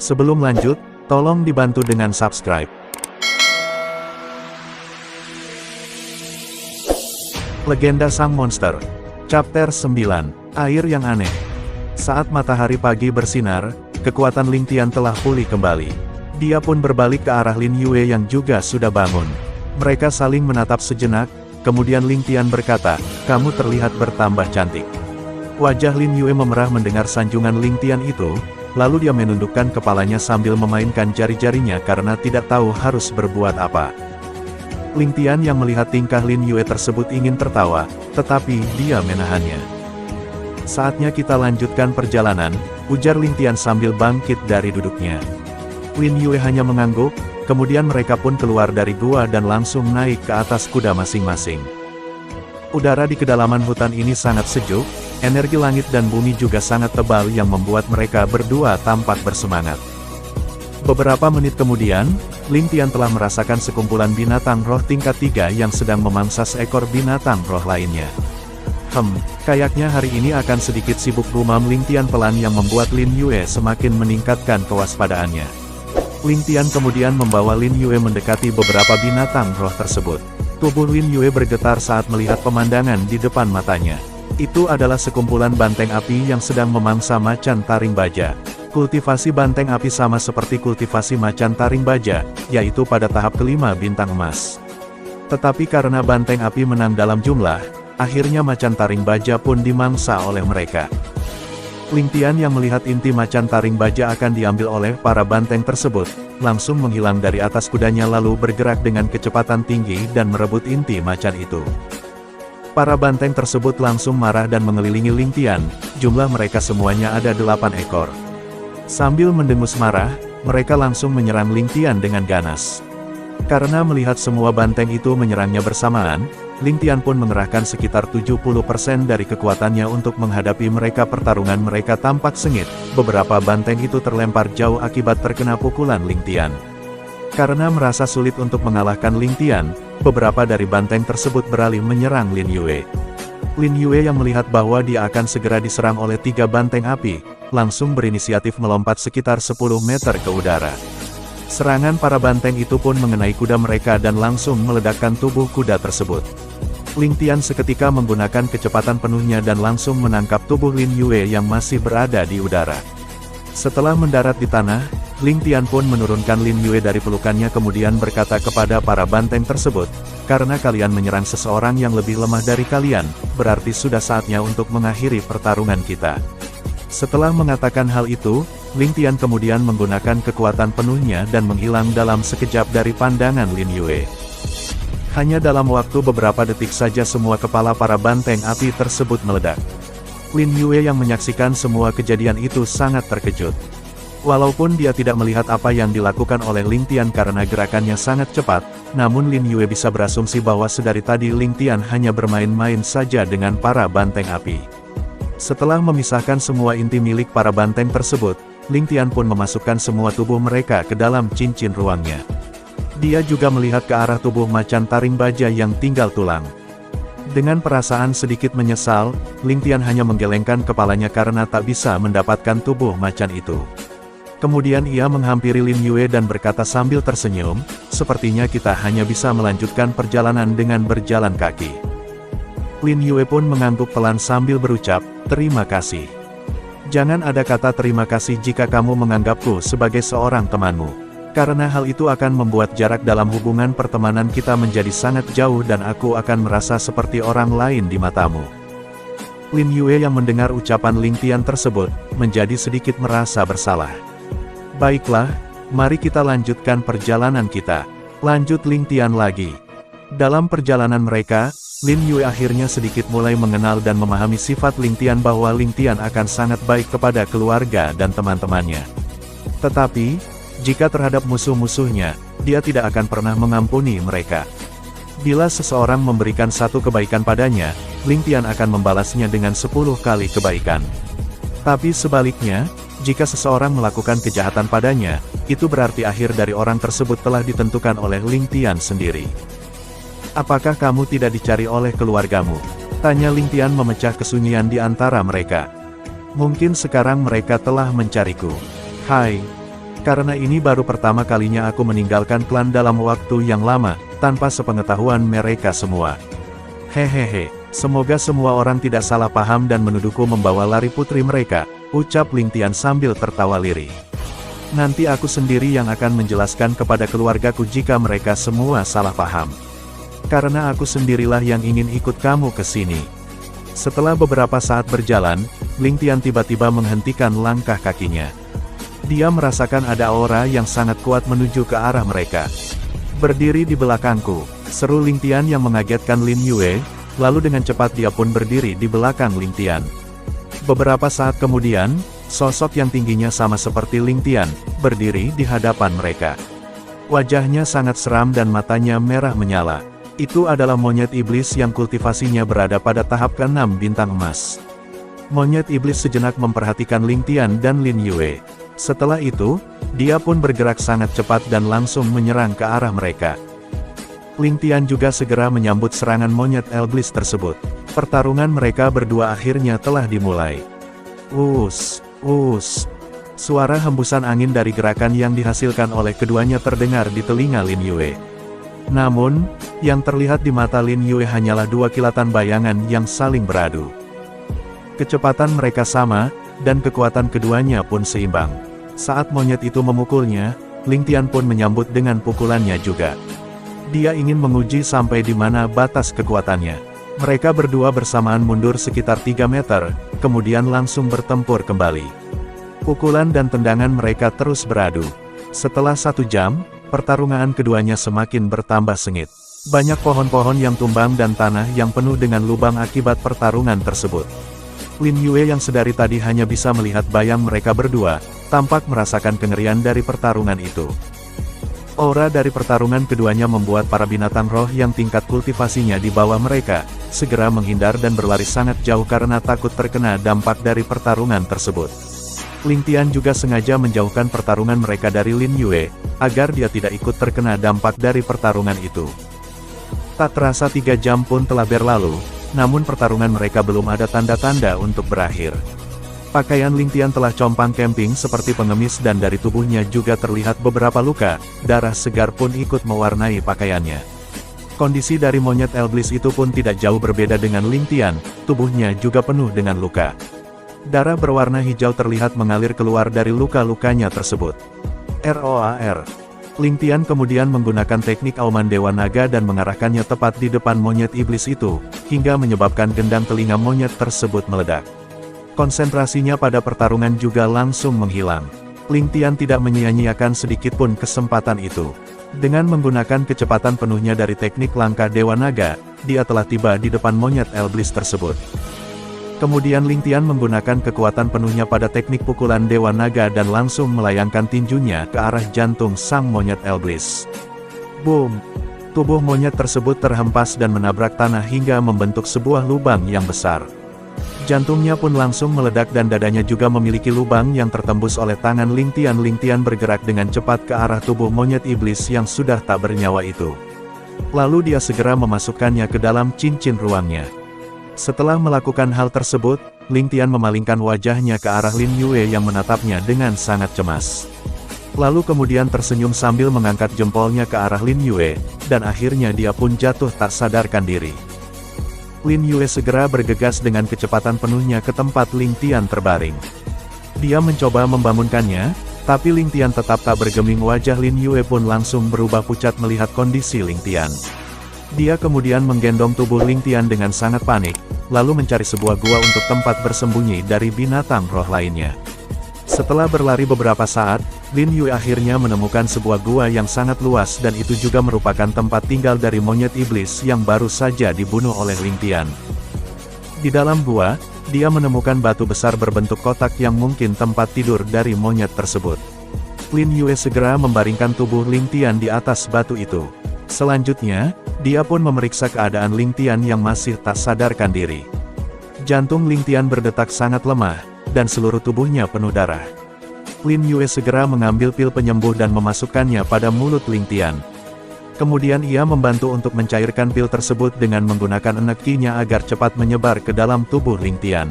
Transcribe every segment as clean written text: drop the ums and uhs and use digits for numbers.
Sebelum lanjut, tolong dibantu dengan subscribe. Legenda Sang Monster. Chapter 9, Air yang Aneh. Saat matahari pagi bersinar, kekuatan Ling Tian telah pulih kembali. Dia pun berbalik ke arah Lin Yue yang juga sudah bangun. Mereka saling menatap sejenak, kemudian Ling Tian berkata, "Kamu terlihat bertambah cantik." Wajah Lin Yue memerah mendengar sanjungan Ling Tian itu, lalu dia menundukkan kepalanya sambil memainkan jari-jarinya karena tidak tahu harus berbuat apa. Ling Tian yang melihat tingkah Lin Yue tersebut ingin tertawa, tetapi dia menahannya. "Saatnya kita lanjutkan perjalanan," ujar Ling Tian sambil bangkit dari duduknya. Lin Yue hanya mengangguk, kemudian mereka pun keluar dari gua dan langsung naik ke atas kuda masing-masing. Udara di kedalaman hutan ini sangat sejuk, energi langit dan bumi juga sangat tebal yang membuat mereka berdua tampak bersemangat. Beberapa menit kemudian, Ling Tian telah merasakan sekumpulan binatang roh tingkat 3 yang sedang memangsa seekor binatang roh lainnya. Kayaknya hari ini akan sedikit sibuk, gumam Ling Tian pelan yang membuat Lin Yue semakin meningkatkan kewaspadaannya. Ling Tian kemudian membawa Lin Yue mendekati beberapa binatang roh tersebut. Tubuh Lin Yue bergetar saat melihat pemandangan di depan matanya. Itu adalah sekumpulan banteng api yang sedang memangsa macan taring baja. Kultivasi banteng api sama seperti kultivasi macan taring baja, yaitu pada tahap kelima bintang emas. Tetapi karena banteng api menang dalam jumlah, akhirnya macan taring baja pun dimangsa oleh mereka. Ling Tian yang melihat inti macan taring baja akan diambil oleh para banteng tersebut, langsung menghilang dari atas kudanya lalu bergerak dengan kecepatan tinggi dan merebut inti macan itu. Para banteng tersebut langsung marah dan mengelilingi Ling Tian, jumlah mereka semuanya ada 8 ekor. Sambil mendengus marah, mereka langsung menyerang Ling Tian dengan ganas. Karena melihat semua banteng itu menyerangnya bersamaan, Ling Tian pun mengerahkan sekitar 70% dari kekuatannya untuk menghadapi mereka. Pertarungan mereka tampak sengit, beberapa banteng itu terlempar jauh akibat terkena pukulan Ling Tian. Karena merasa sulit untuk mengalahkan Ling Tian, beberapa dari banteng tersebut beralih menyerang Lin Yue. Lin Yue yang melihat bahwa dia akan segera diserang oleh 3 banteng api, langsung berinisiatif melompat sekitar 10 meter ke udara. Serangan para banteng itu pun mengenai kuda mereka dan langsung meledakkan tubuh kuda tersebut. Ling Tian seketika menggunakan kecepatan penuhnya dan langsung menangkap tubuh Lin Yue yang masih berada di udara. Setelah mendarat di tanah, Ling Tian pun menurunkan Lin Yue dari pelukannya kemudian berkata kepada para banteng tersebut, "Karena kalian menyerang seseorang yang lebih lemah dari kalian, berarti sudah saatnya untuk mengakhiri pertarungan kita." Setelah mengatakan hal itu, Ling Tian kemudian menggunakan kekuatan penuhnya dan menghilang dalam sekejap dari pandangan Lin Yue. Hanya dalam waktu beberapa detik saja semua kepala para banteng api tersebut meledak. Lin Yue yang menyaksikan semua kejadian itu sangat terkejut. Walaupun dia tidak melihat apa yang dilakukan oleh Ling Tian karena gerakannya sangat cepat, namun Lin Yue bisa berasumsi bahwa sedari tadi Ling Tian hanya bermain-main saja dengan para banteng api. Setelah memisahkan semua inti milik para banteng tersebut, Ling Tian pun memasukkan semua tubuh mereka ke dalam cincin ruangnya. Dia juga melihat ke arah tubuh macan taring baja yang tinggal tulang. Dengan perasaan sedikit menyesal, Ling Tian hanya menggelengkan kepalanya karena tak bisa mendapatkan tubuh macan itu. Kemudian ia menghampiri Lin Yue dan berkata sambil tersenyum, "Sepertinya kita hanya bisa melanjutkan perjalanan dengan berjalan kaki." Lin Yue pun mengangguk pelan sambil berucap, "Terima kasih. Jangan ada kata terima kasih jika kamu menganggapku sebagai seorang temanmu. Karena hal itu akan membuat jarak dalam hubungan pertemanan kita menjadi sangat jauh dan aku akan merasa seperti orang lain di matamu." Lin Yue yang mendengar ucapan Ling Tian tersebut, menjadi sedikit merasa bersalah. "Baiklah, mari kita lanjutkan perjalanan kita," lanjut Ling Tian lagi. Dalam perjalanan mereka, Lin Yue akhirnya sedikit mulai mengenal dan memahami sifat Ling Tian bahwa Ling Tian akan sangat baik kepada keluarga dan teman-temannya. Tetapi, jika terhadap musuh-musuhnya, dia tidak akan pernah mengampuni mereka. Bila seseorang memberikan satu kebaikan padanya, Ling Tian akan membalasnya dengan 10 kali kebaikan. Tapi sebaliknya, jika seseorang melakukan kejahatan padanya, itu berarti akhir dari orang tersebut telah ditentukan oleh Ling Tian sendiri. "Apakah kamu tidak dicari oleh keluargamu?" tanya Ling Tian memecah kesunyian di antara mereka. "Mungkin sekarang mereka telah mencariku." "Hai, Karena ini baru pertama kalinya aku meninggalkan klan dalam waktu yang lama, tanpa sepengetahuan mereka semua. Hehehe, semoga semua orang tidak salah paham dan menuduhku membawa lari putri mereka, ucap Ling Tian sambil tertawa lirih. Nanti aku sendiri yang akan menjelaskan kepada keluargaku jika mereka semua salah paham. Karena aku sendirilah yang ingin ikut kamu ke sini. Setelah beberapa saat berjalan, Ling Tian tiba-tiba menghentikan langkah kakinya. Dia merasakan ada aura yang sangat kuat menuju ke arah mereka. Berdiri di belakangku, seru Ling Tian yang mengagetkan Lin Yue, lalu dengan cepat dia pun berdiri di belakang Ling Tian. Beberapa saat kemudian, sosok yang tingginya sama seperti Ling Tian, berdiri di hadapan mereka. Wajahnya sangat seram dan matanya merah menyala. Itu adalah monyet iblis yang kultivasinya berada pada tahap ke-6 bintang emas. Monyet iblis sejenak memperhatikan Ling Tian dan Lin Yue. Setelah itu, dia pun bergerak sangat cepat dan langsung menyerang ke arah mereka. Ling Tian juga segera menyambut serangan monyet iblis tersebut. Pertarungan mereka berdua akhirnya telah dimulai. Us. Suara hembusan angin dari gerakan yang dihasilkan oleh keduanya terdengar di telinga Lin Yue. Namun, yang terlihat di mata Lin Yue hanyalah dua kilatan bayangan yang saling beradu. Kecepatan mereka sama, dan kekuatan keduanya pun seimbang. Saat monyet itu memukulnya, Ling Tian pun menyambut dengan pukulannya juga. Dia ingin menguji sampai di mana batas kekuatannya. Mereka berdua bersamaan mundur sekitar 3 meter, kemudian langsung bertempur kembali. Pukulan dan tendangan mereka terus beradu. Setelah 1 jam, pertarungan keduanya semakin bertambah sengit. Banyak pohon-pohon yang tumbang dan tanah yang penuh dengan lubang akibat pertarungan tersebut. Lin Yue yang sedari tadi hanya bisa melihat bayang mereka berdua, tampak merasakan kengerian dari pertarungan itu. Aura dari pertarungan keduanya membuat para binatang roh yang tingkat kultivasinya di bawah mereka, segera menghindar dan berlari sangat jauh karena takut terkena dampak dari pertarungan tersebut. Ling Tian juga sengaja menjauhkan pertarungan mereka dari Lin Yue, agar dia tidak ikut terkena dampak dari pertarungan itu. Tak terasa 3 jam pun telah berlalu, namun pertarungan mereka belum ada tanda-tanda untuk berakhir. Pakaian Ling Tian telah compang-camping seperti pengemis dan dari tubuhnya juga terlihat beberapa luka, darah segar pun ikut mewarnai pakaiannya. Kondisi dari monyet iblis itu pun tidak jauh berbeda dengan Ling Tian, tubuhnya juga penuh dengan luka. Darah berwarna hijau terlihat mengalir keluar dari luka-lukanya tersebut. ROAR. Ling Tian kemudian menggunakan teknik auman Dewa Naga dan mengarahkannya tepat di depan monyet iblis itu, hingga menyebabkan gendang telinga monyet tersebut meledak. Konsentrasinya pada pertarungan juga langsung menghilang. Ling Tian tidak menyia-nyiakan sedikitpun kesempatan itu. Dengan menggunakan kecepatan penuhnya dari teknik langkah Dewa Naga, dia telah tiba di depan monyet iblis tersebut. Kemudian Ling Tian menggunakan kekuatan penuhnya pada teknik pukulan Dewa Naga dan langsung melayangkan tinjunya ke arah jantung sang monyet iblis. Boom! Tubuh monyet tersebut terhempas dan menabrak tanah hingga membentuk sebuah lubang yang besar. Jantungnya pun langsung meledak dan dadanya juga memiliki lubang yang tertembus oleh tangan Ling Tian. Ling Tian bergerak dengan cepat ke arah tubuh monyet iblis yang sudah tak bernyawa itu. Lalu dia segera memasukkannya ke dalam cincin ruangnya. Setelah melakukan hal tersebut, Ling Tian memalingkan wajahnya ke arah Lin Yue yang menatapnya dengan sangat cemas. Lalu kemudian tersenyum sambil mengangkat jempolnya ke arah Lin Yue, dan akhirnya dia pun jatuh tak sadarkan diri. Lin Yue segera bergegas dengan kecepatan penuhnya ke tempat Ling Tian terbaring. Dia mencoba membangunkannya, tapi Ling Tian tetap tak bergeming. Wajah Lin Yue pun langsung berubah pucat melihat kondisi Ling Tian. Dia kemudian menggendong tubuh Ling Tian dengan sangat panik, lalu mencari sebuah gua untuk tempat bersembunyi dari binatang roh lainnya. Setelah berlari beberapa saat, Lin Yue akhirnya menemukan sebuah gua yang sangat luas dan itu juga merupakan tempat tinggal dari monyet iblis yang baru saja dibunuh oleh Ling Tian. Di dalam gua, dia menemukan batu besar berbentuk kotak yang mungkin tempat tidur dari monyet tersebut. Lin Yue segera membaringkan tubuh Ling Tian di atas batu itu. Selanjutnya, dia pun memeriksa keadaan Ling Tian yang masih tak sadarkan diri. Jantung Ling Tian berdetak sangat lemah, dan seluruh tubuhnya penuh darah. Lin Yue segera mengambil pil penyembuh dan memasukkannya pada mulut Ling Tian. Kemudian ia membantu untuk mencairkan pil tersebut dengan menggunakan energinya agar cepat menyebar ke dalam tubuh Ling Tian.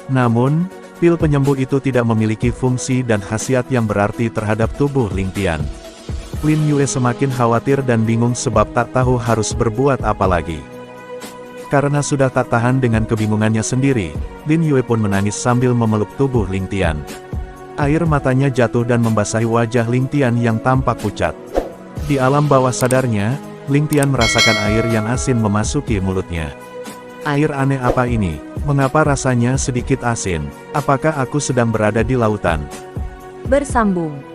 Namun, Pil penyembuh itu tidak memiliki fungsi dan khasiat yang berarti terhadap tubuh Ling Tian. Lin Yue semakin khawatir dan bingung sebab tak tahu harus berbuat apa lagi. Karena sudah tak tahan dengan kebingungannya sendiri, Lin Yue pun menangis sambil memeluk tubuh Ling Tian. Air matanya jatuh dan membasahi wajah Ling Tian yang tampak pucat. Di alam bawah sadarnya, Ling Tian merasakan air yang asin memasuki mulutnya. Air aneh apa ini? Mengapa rasanya sedikit asin? Apakah aku sedang berada di lautan? Bersambung.